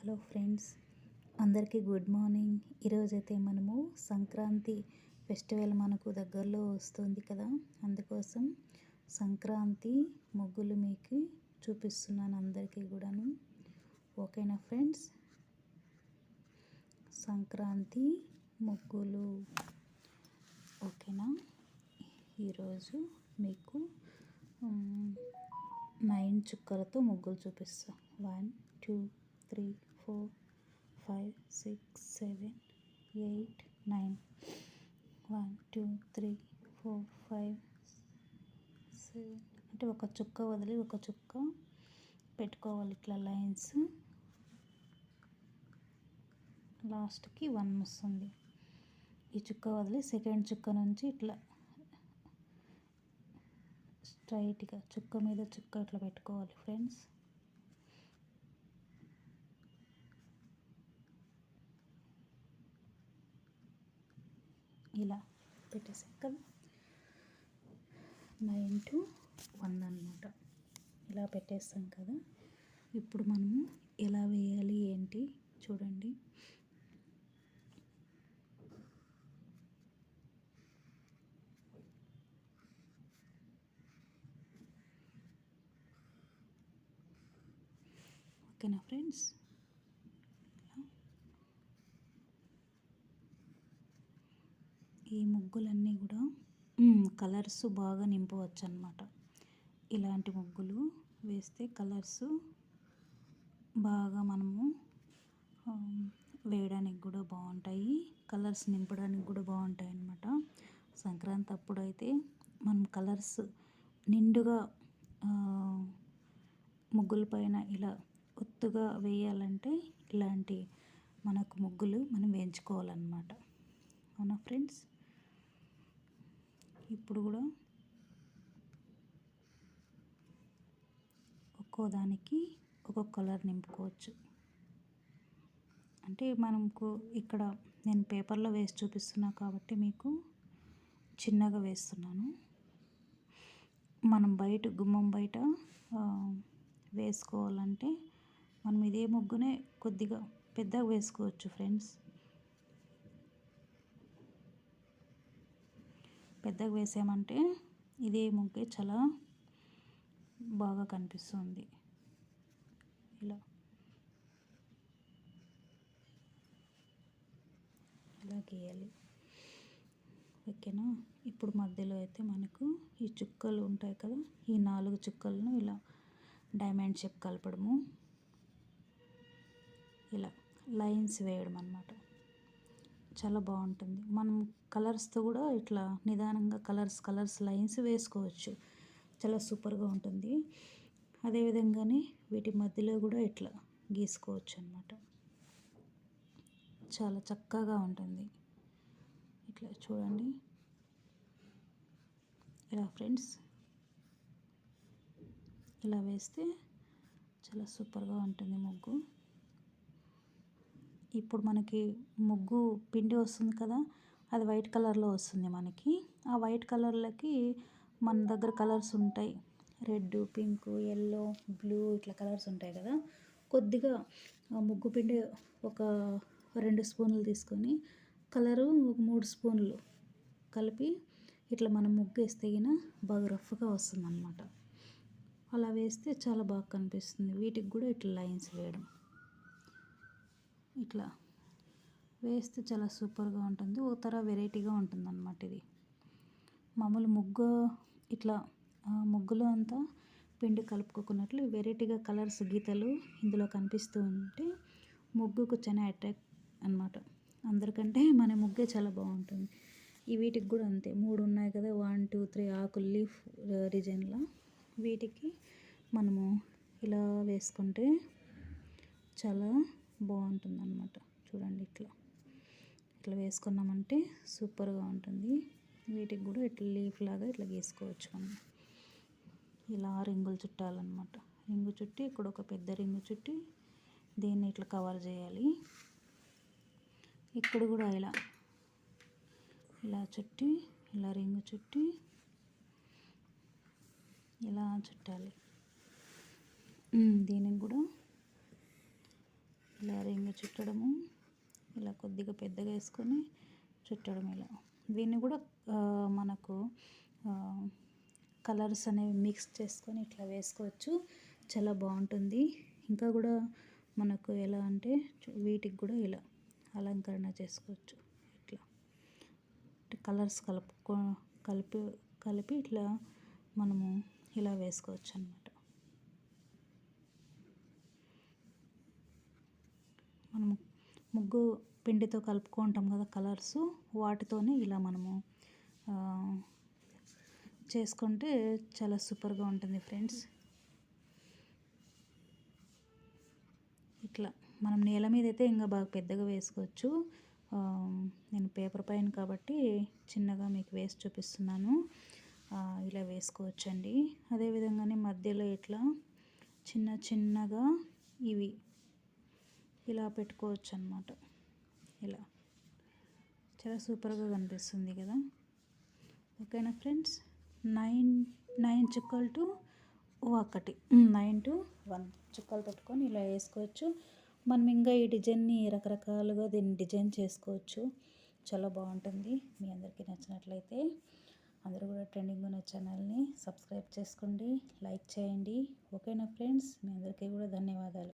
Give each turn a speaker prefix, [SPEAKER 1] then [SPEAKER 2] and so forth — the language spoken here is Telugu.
[SPEAKER 1] హలో ఫ్రెండ్స్, అందరికీ గుడ్ మార్నింగ్. ఈరోజైతే మనము సంక్రాంతి ఫెస్టివల్ మనకు దగ్గరలో వస్తుంది కదా, అందుకోసం సంక్రాంతి ముగ్గులు మీకు చూపిస్తున్నాను అందరికీ కూడాను. ఓకేనా ఫ్రెండ్స్? సంక్రాంతి ముగ్గులు ఓకేనా. ఈరోజు మీకు 9 చుక్కలతో ముగ్గులు చూపిస్తాం. 1 2 3 4 5 6 7 8 9. 1 2 3 4 5 7 అంటే ఒక చుక్క వదిలి ఒక చుక్క పెట్టుకోవాలి. ఇట్లా లైన్స్ లాస్ట్కి 1 వస్తుంది. ఈ చుక్క వదిలి సెకండ్ చుక్క నుంచి ఇట్లా స్ట్రైట్గా చుక్క మీద చుక్క ఇట్లా పెట్టుకోవాలి ఫ్రెండ్స్. ఇలా పెట్టేసాం కదా, 9 to 1 అన్నమాట. ఇలా పెట్టేస్తాం కదా. ఇప్పుడు మనము ఎలా వేయాలి ఏంటి చూడండి. ఓకేనా ఫ్రెండ్స్? ఈ ముగ్గులన్నీ కూడా కలర్స్ బాగా నింపవచ్చు అన్నమాట. ఇలాంటి ముగ్గులు వేస్తే కలర్స్ బాగా మనము వేయడానికి కూడా బాగుంటాయి, కలర్స్ నింపడానికి కూడా బాగుంటాయి అన్నమాట. సంక్రాంతి అప్పుడు అయితే మనం కలర్స్ నిండుగా ముగ్గుల పైన ఇలా ఒత్తుగా వేయాలంటే ఇలాంటి మనకు ముగ్గులు మనం వేయించుకోవాలన్నమాట. అవునా ఫ్రెండ్స్? ఇప్పుడు కూడా ఒక్కో దానికి ఒక్కొక్క కలర్ నింపుకోవచ్చు. అంటే మనకు ఇక్కడ నేను పేపర్లో వేసి చూపిస్తున్నా కాబట్టి మీకు చిన్నగా వేస్తున్నాను. మనం బయట గుమ్మం బయట వేసుకోవాలంటే మనం ఇదే ముగ్గునే కొద్దిగా పెద్దగా వేసుకోవచ్చు ఫ్రెండ్స్. పెద్దగా వేసామంటే ఇదే ముగ్గే చాలా బాగా కనిపిస్తుంది. ఇలా గీయాలి. ఓకేనా? ఇప్పుడు మధ్యలో అయితే మనకు ఈ చుక్కలు ఉంటాయి కదా, ఈ 4 చుక్కలను ఇలా డైమండ్ షేప్ కలపడము, ఇలా లైన్స్ వేయడం అన్నమాట. చాలా బాగుంటుంది. మనం కలర్స్తో కూడా ఇట్లా నిదానంగా కలర్స్ లైన్స్ వేసుకోవచ్చు. చాలా సూపర్గా ఉంటుంది. అదేవిధంగానే వీటి మధ్యలో కూడా ఇట్లా గీసుకోవచ్చు అన్నమాట. చాలా చక్కగా ఉంటుంది. ఇట్లా చూడండి. ఇలా ఫ్రెండ్స్, ఇలా వేస్తే చాలా సూపర్గా ఉంటుంది ముగ్గు. ఇప్పుడు మనకి ముగ్గు పిండి వస్తుంది కదా, అది వైట్ కలర్లో వస్తుంది మనకి. ఆ వైట్ కలర్లకి మన దగ్గర కలర్స్ ఉంటాయి, రెడ్, పింక్, ఎల్లో, బ్లూ, ఇట్లా కలర్స్ ఉంటాయి కదా. కొద్దిగా ముగ్గు పిండి ఒక 2 స్పూన్లు తీసుకొని కలరు ఒక 3 స్పూన్లు కలిపి ఇట్లా మనం ముగ్గు వేస్తే బాగా రఫ్గా వస్తుంది అన్నమాట. అలా వేస్తే చాలా బాగా కనిపిస్తుంది. వీటికి కూడా ఇట్లా లైన్స్ వేయడం, ఇట్లా వేస్తే చాలా సూపర్గా ఉంటుంది. ఒక తర వెరైటీగా ఉంటుంది అన్నమాట. ఇది మామూలు ముగ్గు ఇట్లా ముగ్గులో అంతా పిండి కలుపుకోకున్నట్లు వెరైటీగా కలర్స్ గీతలు ఇందులో కనిపిస్తూ ఉంటే ముగ్గుకు చాలా అట్రాక్ట్ అన్నమాట. అందరికంటే మన ముగ్గే చాలా బాగుంటుంది. ఈ వీటికి కూడా అంతే, 3 ఉన్నాయి కదా, 1 2 3 ఆకులు లీఫ్ డిజైన్లో. వీటికి మనము ఇలా వేసుకుంటే చాలా బాగుంటుంది అన్నమాట. చూడండి, ఇట్లా వేసుకున్నామంటే సూపర్గా ఉంటుంది. వీటికి కూడా ఇట్లా లీఫ్ లాగా ఇట్లా గీసుకోవచ్చు మనం. ఇలా రింగులు చుట్టాలన్నమాట. రింగు చుట్టి ఇక్కడ ఒక పెద్ద రింగు చుట్టి దీన్ని ఇట్లా కవర్ చేయాలి. ఇక్కడ కూడా ఇలా చుట్టి ఇలా రింగు చుట్టి ఇలా చుట్టాలి. దీనికి కూడా ఇలా రింగ్ చుట్టడము, ఇలా కొద్దిగా పెద్దగా వేసుకొని చుట్టడం ఇలా. దీన్ని కూడా మనకు కలర్స్ అనేవి మిక్స్ చేసుకొని ఇట్లా వేసుకోవచ్చు, చాలా బాగుంటుంది. ఇంకా కూడా మనకు ఎలా అంటే వీటికి కూడా ఇలా అలంకరణ చేసుకోవచ్చు. ఇట్లా కలర్స్ కలిపి ఇట్లా మనము ఇలా వేసుకోవచ్చు అన్నమాట. మనము ముగ్గు పిండితో కలుపుకుంటాం కదా కలర్స్, వాటితోనే ఇలా మనము చేసుకుంటే చాలా సూపర్గా ఉంటుంది ఫ్రెండ్స్. ఇట్లా మనం నేల మీద అయితే ఇంకా బాగా పెద్దగా వేసుకోవచ్చు. నేను పేపర్ పైన కాబట్టి చిన్నగా మీకు వేసి చూపిస్తున్నాను. ఇలా వేసుకోవచ్చండి. అదేవిధంగానే మధ్యలో ఇట్లా చిన్న చిన్నగా ఇవి ఇలా పెట్టుకోవచ్చు అన్నమాట. ఇలా చాలా సూపర్గా కనిపిస్తుంది కదా. ఓకేనా ఫ్రెండ్స్, 9 చుక్కలు టు 1, 9 to 1 చుక్కలు పెట్టుకొని ఇలా వేసుకోవచ్చు. మనం ఇంకా ఈ డిజైన్ని రకరకాలుగా దీన్ని డిజైన్ చేసుకోవచ్చు, చాలా బాగుంటుంది. మీ అందరికీ నచ్చినట్లయితే అందరూ కూడా ట్రెండింగ్ ఉన్న ఛానల్ని సబ్స్క్రైబ్ చేసుకోండి, లైక్ చేయండి. ఓకేనా ఫ్రెండ్స్, మీ అందరికీ కూడా ధన్యవాదాలు.